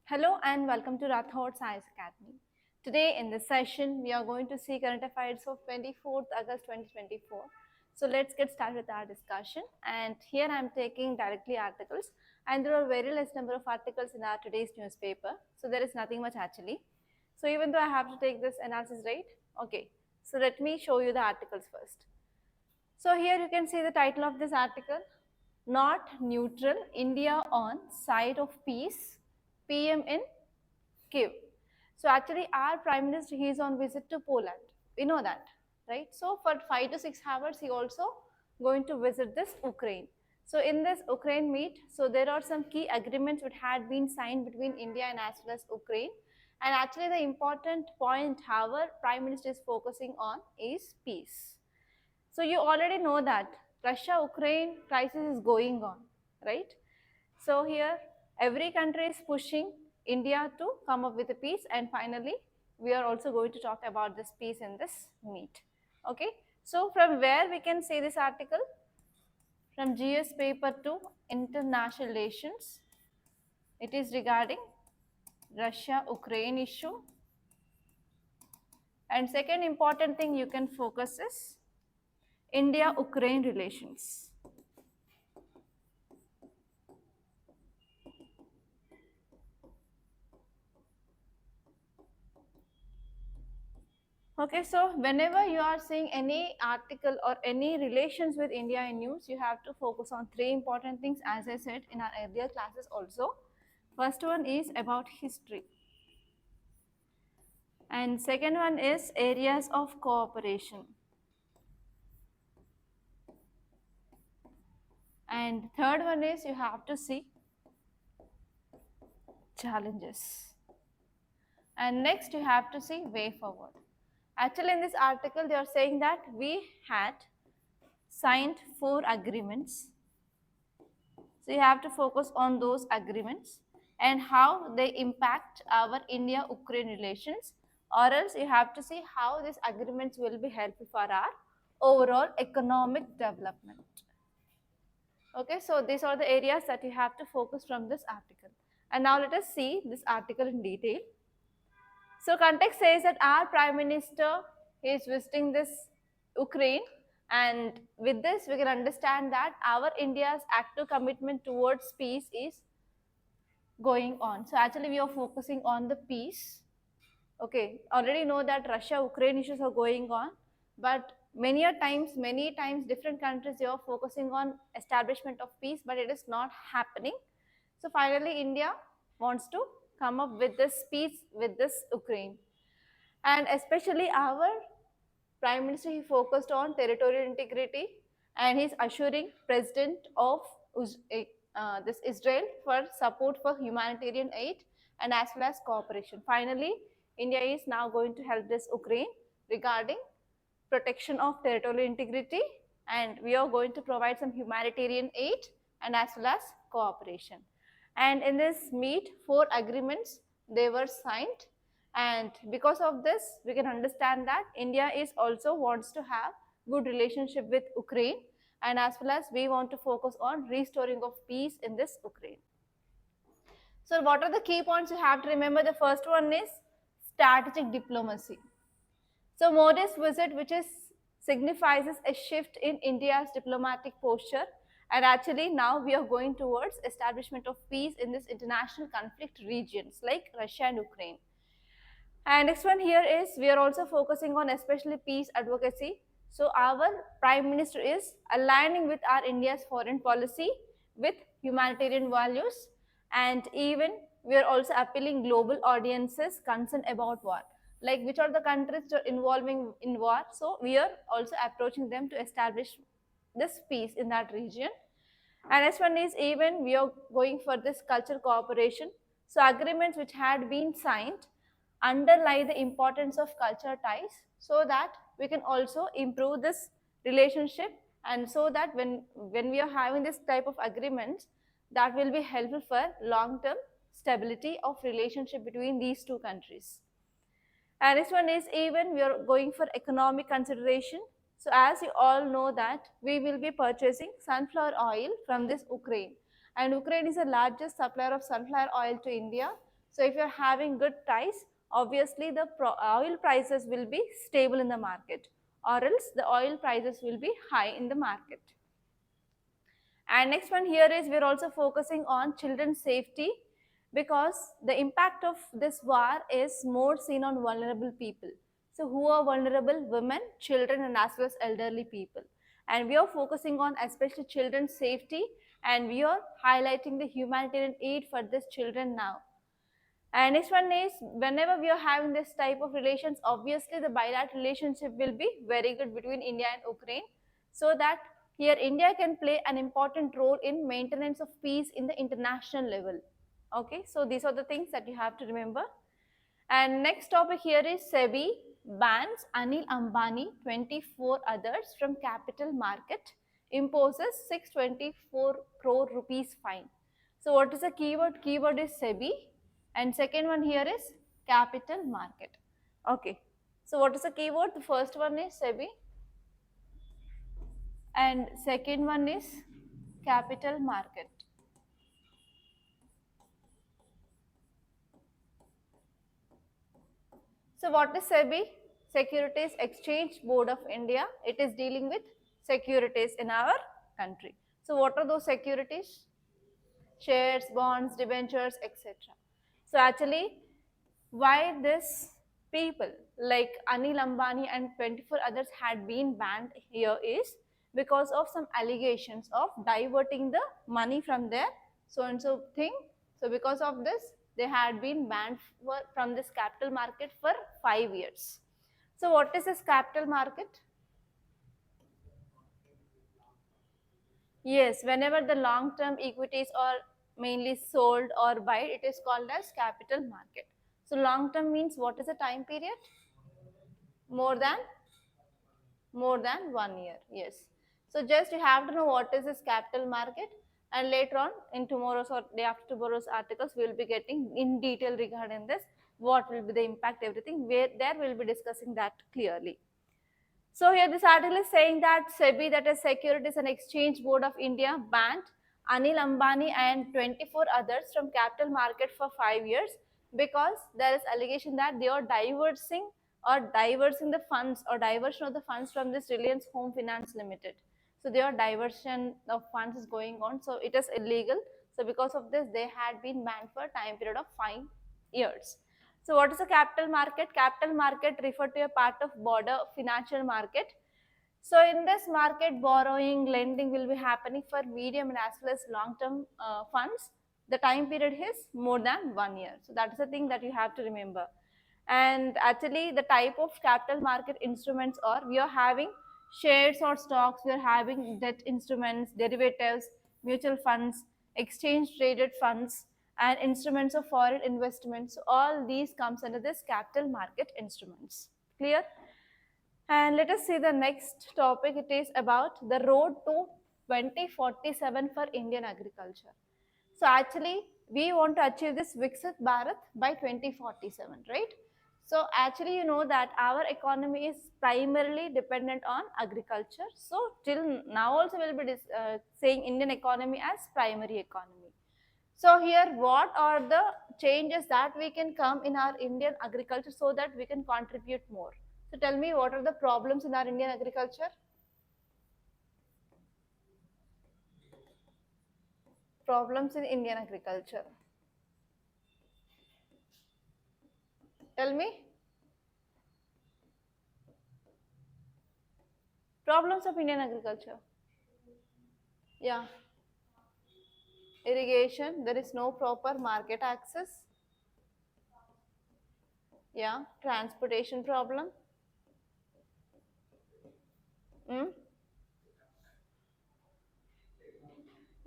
Hello and welcome to Rathods Science Academy. Today in this session, we are going to see current affairs of 24th August 2024. So let's get started with our discussion. And here I am taking directly articles, and there are very less number of articles in our today's newspaper. So there is nothing much actually. So even though I have to take this analysis, right? Okay. So let me show you the articles first. So here you can see the title of this article: Not Neutral, India on Side of Peace, PM in Kyiv. So actually our Prime Minister, he is on visit to Poland. We know that, right? So for 5 to 6 hours, he also going to visit this Ukraine. So in this Ukraine meet, so there are some key agreements which had been signed between India and as well as Ukraine. And actually the important point our Prime Minister is focusing on is peace. So you already know that Russia-Ukraine crisis is going on, right? So here every country is pushing India to come up with a peace, and finally we are also going to talk about this peace in this meet. Okay, so from where we can see this article? From GS paper to international relations. It is regarding Russia-Ukraine issue. And second important thing you can focus is India-Ukraine relations. Okay, so whenever you are seeing any article or any relations with India in news, you have to focus on three important things, as I said in our earlier classes also. First one is about history. And second one is areas of cooperation. And third one is you have to see challenges. And next you have to see way forward. Actually in this article they are saying that we had signed 4 agreements. So you have to focus on those agreements and how they impact our India-Ukraine relations, or else you have to see how these agreements will be helpful for our overall economic development. Okay, so these are the areas that you have to focus from this article. And now let us see this article in detail. So context says that our Prime Minister is visiting this Ukraine, and with this we can understand that our India's active commitment towards peace is going on. So actually we are focusing on the peace. Okay, already know that Russia-Ukraine issues are going on, but many times different countries they are focusing on establishment of peace, but it is not happening. So finally India wants to come up with this peace with this Ukraine. And especially our Prime Minister, he focused on territorial integrity, and he's assuring President of this Israel for support for humanitarian aid and as well as cooperation. Finally, India is now going to help this Ukraine regarding protection of territorial integrity, and we are going to provide some humanitarian aid and as well as cooperation. And in this meet, 4 agreements they were signed, and because of this we can understand that India is also wants to have good relationship with Ukraine, and as well as we want to focus on restoring of peace in this Ukraine. So what are the key points you have to remember? The first one is strategic diplomacy. So Modi's visit, which is signifies a shift in India's diplomatic posture, and actually now we are going towards establishment of peace in this international conflict regions like Russia and Ukraine. And next one here is we are also focusing on especially peace advocacy. So our Prime Minister is aligning with our India's foreign policy with humanitarian values, and even we are also appealing global audiences concerned about war, like which are the countries that are involving in war. So we are also approaching them to establish this peace in that region. And next one is even we are going for this cultural cooperation. So agreements which had been signed underlie the importance of culture ties, so that we can also improve this relationship, and so that when we are having this type of agreements, that will be helpful for long term stability of relationship between these two countries. And this one is even we are going for economic consideration. So as you all know that we will be purchasing sunflower oil from this Ukraine, and Ukraine is the largest supplier of sunflower oil to India. So if you're having good price, obviously the oil prices will be stable in the market, or else the oil prices will be high in the market. And next one here is we're also focusing on children's safety, because the impact of this war is more seen on vulnerable people. So who are vulnerable? Women, children, and as well as elderly people. And we are focusing on especially children's safety, and we are highlighting the humanitarian aid for these children now. And next one is, whenever we are having this type of relations, obviously the bilateral relationship will be very good between India and Ukraine, so that here India can play an important role in maintenance of peace in the international level. Okay, so these are the things that you have to remember. And next topic here is SEBI bans Anil Ambani, 24 others from capital market, imposes 624 crore rupees fine. So what is the keyword? Keyword is SEBI, and second one here is capital market. Okay, so what is the keyword? The first one is SEBI and second one is capital market. So what is SEBI? Securities Exchange Board of India. It is dealing with securities in our country. So what are those securities? Shares, bonds, debentures, etc. So actually, why this people like Anil Ambani and 24 others had been banned here is because of some allegations of diverting the money from their so and so thing. So because of this, they had been banned from this capital market for 5 years. So what is this capital market? Yes, whenever the long-term equities are mainly sold or buy, it is called as capital market. So long-term means what is the time period? More than 1 year. Yes. So just you have to know what is this capital market, and later on in tomorrow's or day after tomorrow's articles we will be getting in detail regarding this, what will be the impact, everything, where there we will be discussing that clearly. So here this article is saying that SEBI, that is Securities and Exchange Board of India, banned Anil Ambani and 24 others from capital market for 5 years because there is allegation that they are diverting the funds or diversion of the funds from this Reliance Home Finance Limited. So their diversion of funds is going on, so it is illegal. So because of this, they had been banned for a time period of 5 years. So what is a capital market? Capital market refer to a part of broader financial market. So in this market, borrowing, lending will be happening for medium and as well as long-term funds. The time period is more than 1 year. So that is the thing that you have to remember. And actually the type of capital market instruments are, we are having shares or stocks, we are having debt instruments, derivatives, mutual funds, exchange traded funds, and instruments of foreign investments. So all these comes under this capital market instruments. Clear? And let us see the next topic. It is about the road to 2047 for Indian agriculture. So actually, we want to achieve this Viksit Bharat by 2047, right? So actually, you know that our economy is primarily dependent on agriculture. So till now also we will be saying Indian economy as primary economy. So here, what are the changes that we can come in our Indian agriculture so that we can contribute more? So tell me, what are the problems in our Indian agriculture? Problems in Indian agriculture. Tell me. Problems of Indian agriculture. Yeah. Irrigation, there is no proper market access. Yeah. Transportation problem. Mm?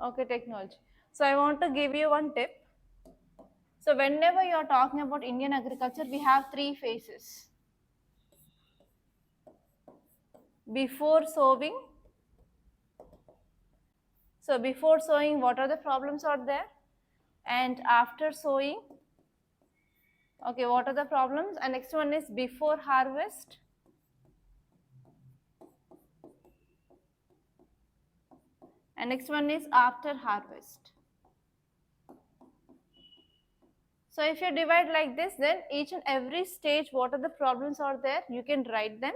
Okay, technology. So I want to give you one tip. So whenever you are talking about Indian agriculture, we have 3 phases. Before sowing. So before sowing, what are the problems out there? And after sowing, okay, what are the problems? And next one is before harvest. And next one is after harvest. So if you divide like this, then each and every stage, what are the problems are there, you can write them.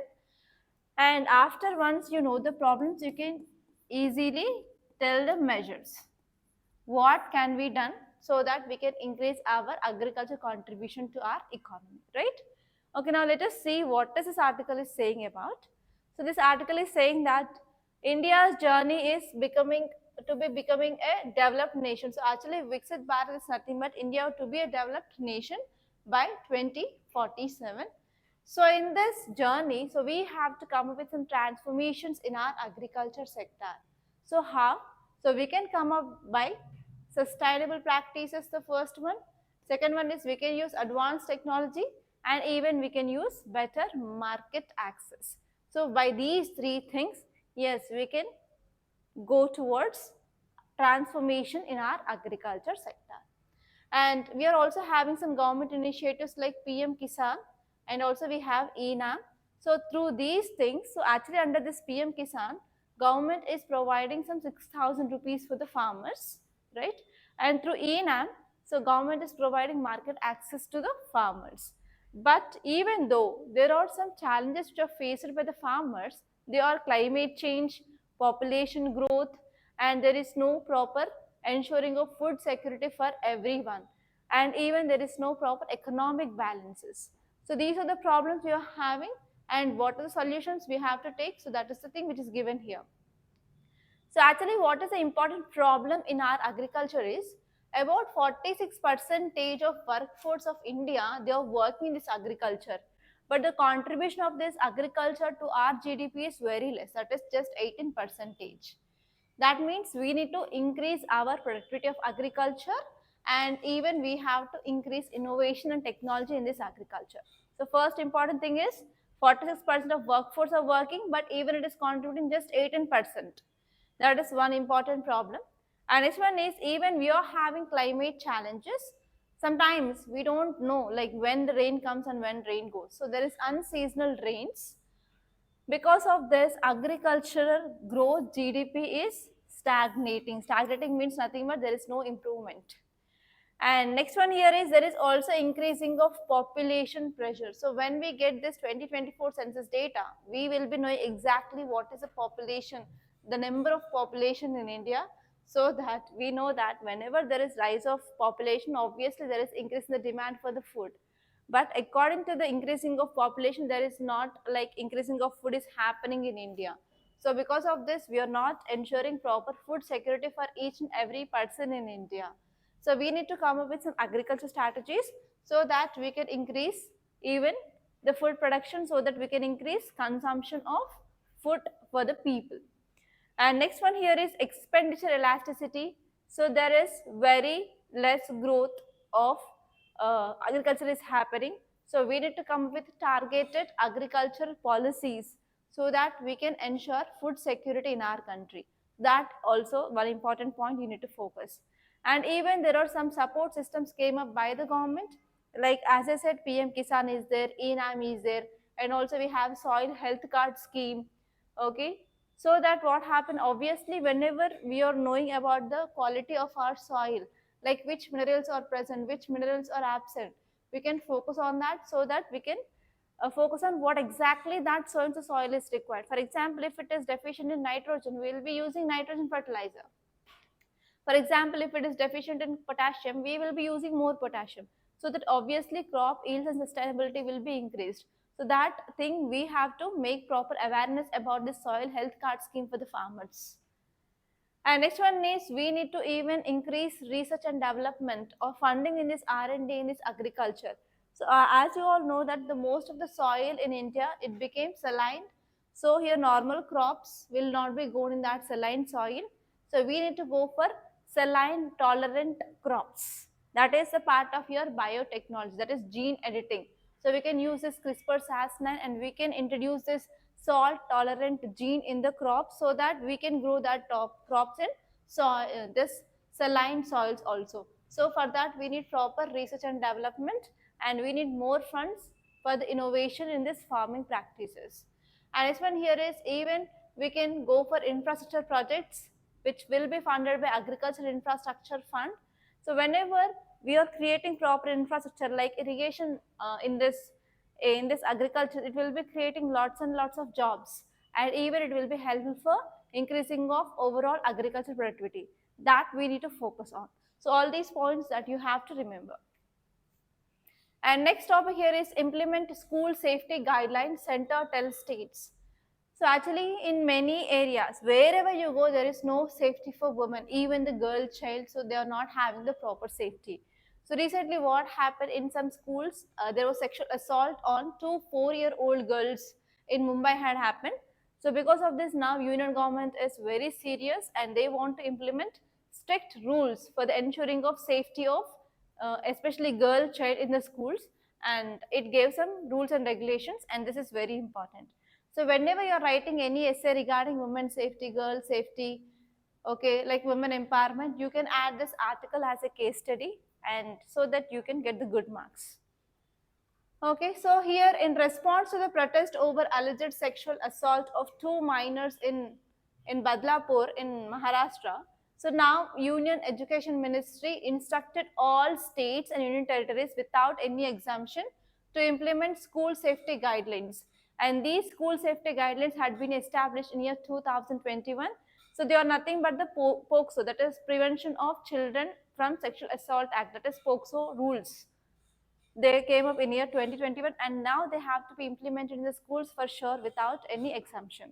And after once you know the problems, you can easily tell the measures. What can be done so that we can increase our agriculture contribution to our economy, right? Okay, now let us see what this article is saying about. So this article is saying that India's journey is becoming a developed nation. So actually Viksit Bharat is nothing but India to be a developed nation by 2047. So in this journey, so we have to come up with some transformations in our agriculture sector. So how? So we can come up by sustainable practices, the first one. Second one is we can use advanced technology, and even we can use better market access. So by these three things, yes, we can go towards transformation in our agriculture sector. And we are also having some government initiatives like PM Kisan, and also we have ENAM. So through these things, so actually under this PM Kisan, government is providing some 6,000 rupees for the farmers, right? And through ENAM, so government is providing market access to the farmers. But even though there are some challenges which are faced by the farmers, they are climate change, population growth, and there is no proper ensuring of food security for everyone, and even there is no proper economic balances. So these are the problems we are having, and what are the solutions we have to take. So that is the thing which is given here. So actually what is the important problem in our agriculture is about 46% of workforce of India, they are working in this agriculture, but the contribution of this agriculture to our GDP is very less, that is just 18%. That means we need to increase our productivity of agriculture, and even we have to increase innovation and technology in this agriculture. So first important thing is 46% of workforce are working, but even it is contributing just 18%. That is one important problem. And next one is even we are having climate challenges. Sometimes we don't know like when the rain comes and when rain goes. So there is unseasonal rains. Because of this, agricultural growth GDP is stagnating. Stagnating means nothing but there is no improvement. And next one here is there is also increasing of population pressure. So when we get this 2024 census data, we will be knowing exactly what is the population, the number of population in India, so that we know that whenever there is rise of population, obviously there is increase in the demand for the food. But according to the increasing of population, there is not like increasing of food is happening in India. So because of this, we are not ensuring proper food security for each and every person in India. So we need to come up with some agriculture strategies so that we can increase even the food production, so that we can increase consumption of food for the people. And next one here is expenditure elasticity. So there is very less growth of agriculture is happening. So we need to come with targeted agricultural policies so that we can ensure food security in our country. That also one important point you need to focus. And even there are some support systems came up by the government. Like as I said, PM Kisan is there, ENAM is there, and also we have soil health card scheme. Okay, so that what happened, obviously whenever we are knowing about the quality of our soil, like which minerals are present, which minerals are absent, we can focus on that, so that we can focus on what exactly that soil is required. For example, if it is deficient in nitrogen, we will be using nitrogen fertilizer. For example, if it is deficient in potassium, we will be using more potassium, so that obviously crop yields and sustainability will be increased. So that thing we have to make proper awareness about the soil health card scheme for the farmers. And next one is we need to even increase research and development or funding in this R&D in this agriculture. So as you all know that the most of the soil in India, it became saline. So here normal crops will not be grown in that saline soil. So we need to go for saline tolerant crops. That is the part of your biotechnology, that is gene editing. So we can use this CRISPR-Cas9 and we can introduce this salt tolerant gene in the crop, so that we can grow that crops in this saline soils also. So for that we need proper research and development, and we need more funds for the innovation in this farming practices. And this one here is even we can go for infrastructure projects which will be funded by agricultural infrastructure fund. So whenever we are creating proper infrastructure like irrigation in this agriculture, it will be creating lots and lots of jobs, and even it will be helpful for increasing of overall agricultural productivity. That we need to focus on. So all these points that you have to remember. And next topic here is implement school safety guidelines, center tell states. So actually in many areas, wherever you go, there is no safety for women, even the girl child, so they are not having the proper safety. So recently what happened in some schools, there was sexual assault on two 4-year-old girls in Mumbai had happened. So because of this now union government is very serious and they want to implement strict rules for the ensuring of safety of especially girl child in the schools, and it gave some rules and regulations, and this is very important. So whenever you are writing any essay regarding women's safety, girl safety, okay, like women empowerment, you can add this article as a case study, and so that you can get the good marks. Okay, so here in response to the protest over alleged sexual assault of two minors in Badlapur in Maharashtra, so now Union Education Ministry instructed all states and union territories without any exemption to implement school safety guidelines. And these school safety guidelines had been established in year 2021. So they are nothing but the POCSO, that is Prevention of Children from Sexual Assault Act, that is POCSO rules. They came up in year 2021, and now they have to be implemented in the schools for sure without any exemption.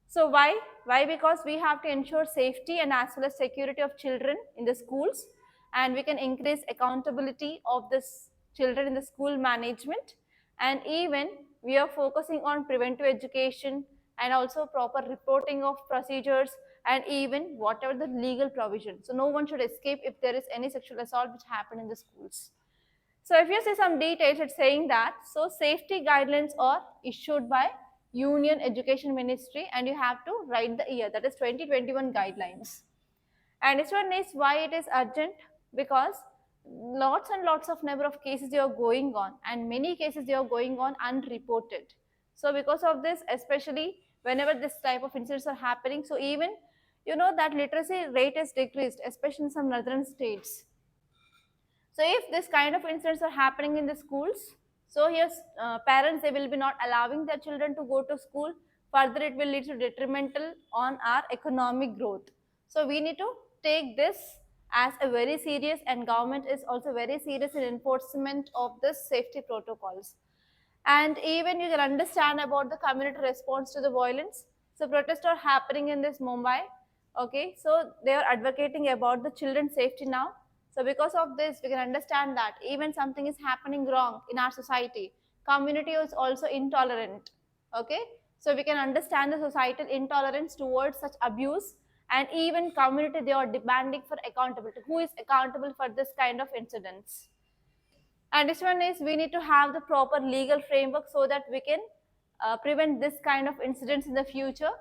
So why? Why? Because we have to ensure safety and as well as security of children in the schools, and we can increase accountability of this children in the school management, and even we are focusing on preventive education and also proper reporting of procedures, and even whatever the legal provision. So no one should escape if there is any sexual assault which happened in the schools. So if you see some details, it's saying that, so safety guidelines are issued by Union Education Ministry, and you have to write the year, that is 2021 guidelines. And this one is why it is urgent, because lots and lots of number of cases they are going on, and many cases they are going on unreported. So because of this, especially whenever this type of incidents are happening, so even you know that literacy rate is decreased, especially in some northern states. So if this kind of incidents are happening in the schools, so here parents, they will be not allowing their children to go to school. Further, it will lead to detrimental on our economic growth. So we need to take this as a very serious, and government is also very serious in enforcement of this safety protocols. And even you can understand about the community response to the violence. So protests are happening in this Mumbai. Okay, so they are advocating about the children's safety now. So because of this, we can understand that even something is happening wrong in our society, community is also intolerant. Okay, so we can understand the societal intolerance towards such abuse, and even community, they are demanding for accountability. Who is accountable for this kind of incidents? And this one is we need to have the proper legal framework so that we can prevent this kind of incidents in the future.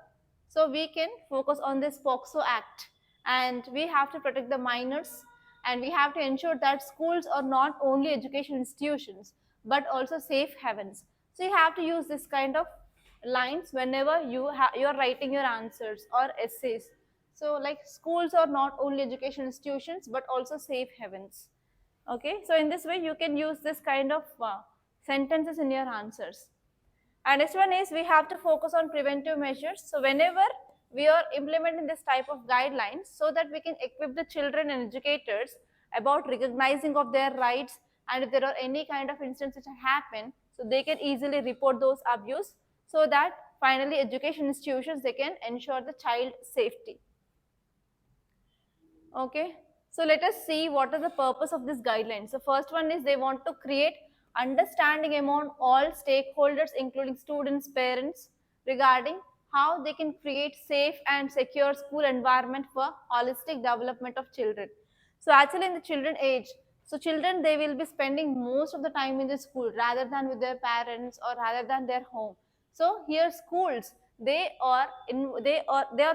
So we can focus on this POCSO Act, and we have to protect the minors, and we have to ensure that schools are not only education institutions but also safe havens. So you have to use this kind of lines whenever you are writing your answers or essays. So like schools are not only education institutions but also safe havens. Okay, so in this way you can use this kind of sentences in your answers. And next one is we have to focus on preventive measures. So whenever we are implementing this type of guidelines, so that we can equip the children and educators about recognizing of their rights, and if there are any kind of incidents which happen, so they can easily report those abuse, so that finally education institutions, they can ensure the child safety. Okay, so let us see what is the purpose of this guideline. So first one is they want to create understanding among all stakeholders, including students, parents, regarding how they can create safe and secure school environment for holistic development of children. So actually in the children age, so children, they will be spending most of the time in the school rather than with their parents or rather than their home. So here schools, they are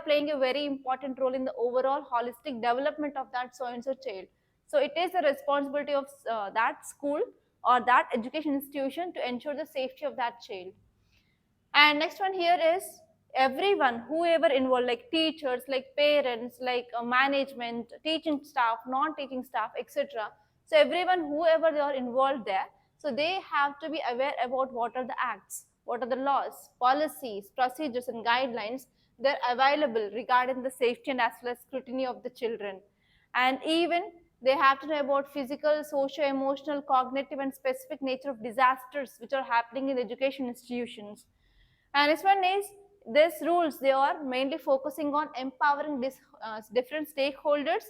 playing a very important role in the overall holistic development of that so and so child. So it is the responsibility of that school or that education institution to ensure the safety of that child. And next one here is everyone, whoever involved, like teachers, like parents, like management, teaching staff, non-teaching staff, etc. So everyone, whoever they are involved there, so they have to be aware about what are the acts, what are the laws, policies, procedures and guidelines that are available regarding the safety and as well as scrutiny of the children. And even they have to know about physical, socio-emotional, cognitive and specific nature of disasters which are happening in education institutions. And this one is, these rules, they are mainly focusing on empowering different stakeholders,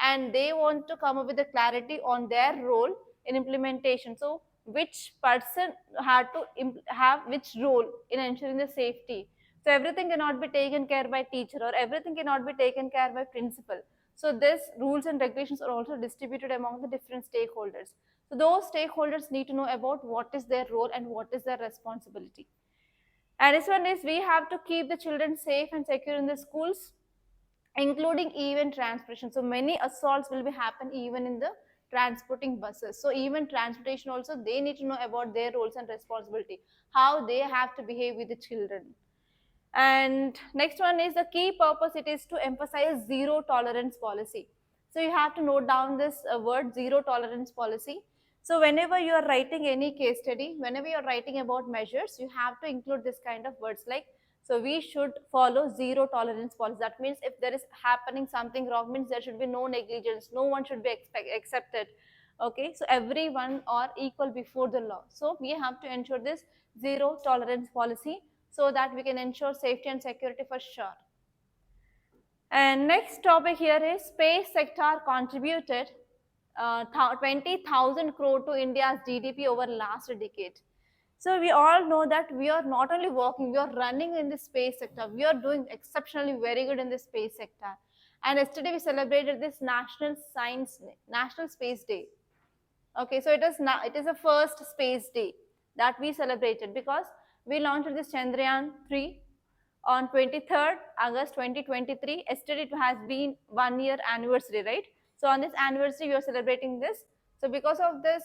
and they want to come up with a clarity on their role in implementation. So which person had to have which role in ensuring the safety. So everything cannot be taken care by teacher, or everything cannot be taken care by principal. So these rules and regulations are also distributed among the different stakeholders. So those stakeholders need to know about what is their role and what is their responsibility. And this one is, we have to keep the children safe and secure in the schools, including even transportation. So many assaults will be happen even in the transporting buses. So even transportation also, they need to know about their roles and responsibility, how they have to behave with the children. And next one is, the key purpose, it is to emphasize zero tolerance policy. So you have to note down this word, zero tolerance policy. So whenever you are writing any case study, whenever you are writing about measures, you have to include this kind of words like, so we should follow zero tolerance policy. That means if there is happening something wrong, means there should be no negligence, no one should be accepted. Okay, so everyone are equal before the law. So we have to ensure this zero tolerance policy, so that we can ensure safety and security for sure. And next topic here is, space sector contributed 20,000 crore to India's GDP over last decade. So we all know that we are not only working, we are running in the space sector. We are doing exceptionally very good in the space sector. And yesterday we celebrated this National Space Day. Okay, so it is a first space day that we celebrated, because we launched this Chandrayaan 3 on 23rd August 2023. Yesterday it has been 1 year anniversary, right? So on this anniversary we are celebrating this. So because of this,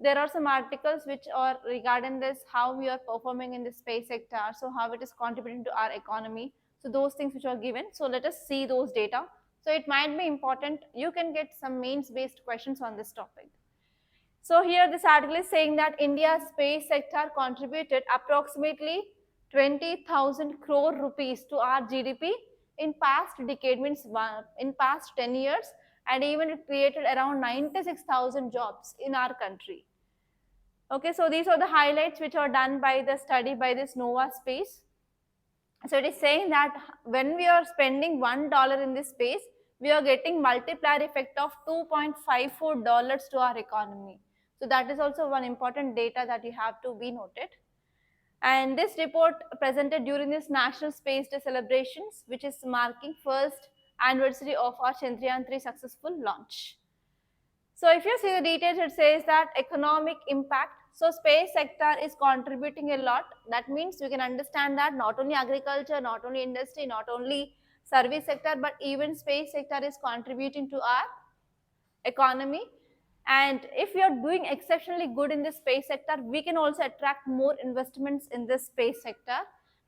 there are some articles which are regarding this, how we are performing in the space sector, so how it is contributing to our economy. So those things which are given. So let us see those data. So it might be important. You can get some mains based questions on this topic. So here this article is saying that India's space sector contributed approximately 20,000 crore rupees to our GDP in past decade, means in past 10 years, and even it created around 96,000 jobs in our country. Okay, so these are the highlights which are done by the study by this Nova Space. So it is saying that when we are spending $1 in this space, we are getting multiplier effect of $2.54 to our economy. So that is also one important data that you have to be noted. And this report presented during this National Space Day celebrations, which is marking first anniversary of our Chandrayaan 3 successful launch. So if you see the details, it says that economic impact. So space sector is contributing a lot. That means we can understand that not only agriculture, not only industry, not only service sector, but even space sector is contributing to our economy. And if we are doing exceptionally good in the space sector, we can also attract more investments in this space sector,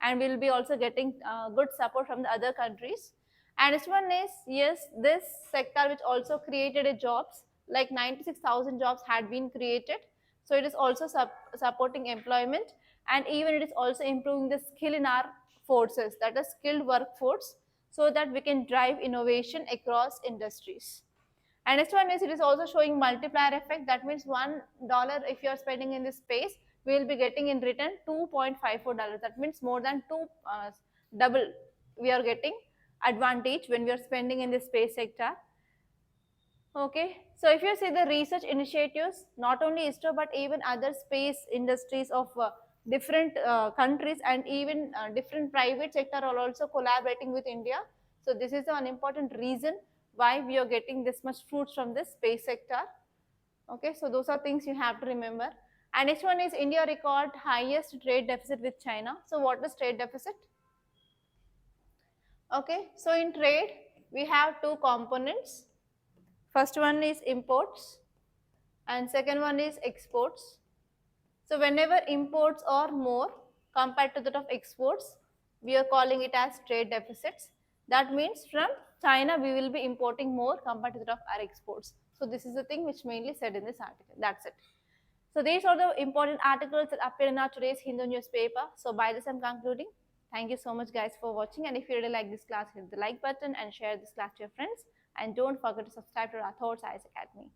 and we'll be also getting good support from the other countries. And this one is, yes, this sector which also created a jobs, like 96,000 jobs had been created. So it is also supporting employment, and even it is also improving the skill in our forces, that is skilled workforce, so that we can drive innovation across industries. And next one is, it is also showing multiplier effect. That means $1 if you are spending in this space, we will be getting in return $2.54. That means more than double we are getting advantage when we are spending in the space sector. Okay, so if you see the research initiatives, not only ISRO but even other space industries of different countries, and even different private sector are also collaborating with India. So this is one important reason why we are getting this much fruits from this space sector. Okay, so those are things you have to remember. And next one is, India record highest trade deficit with China. So what is trade deficit? Okay, so in trade we have two components. First one is imports and second one is exports. So whenever imports are more compared to that of exports, we are calling it as trade deficits. That means from China we will be importing more compared to that of our exports. So this is the thing which mainly said in this article. That's it. So these are the important articles that appear in our today's Hindu newspaper. So by this I'm concluding. Thank you so much guys for watching, and if you really like this class, hit the like button and share this class to your friends, and don't forget to subscribe to Rathods IAS Academy.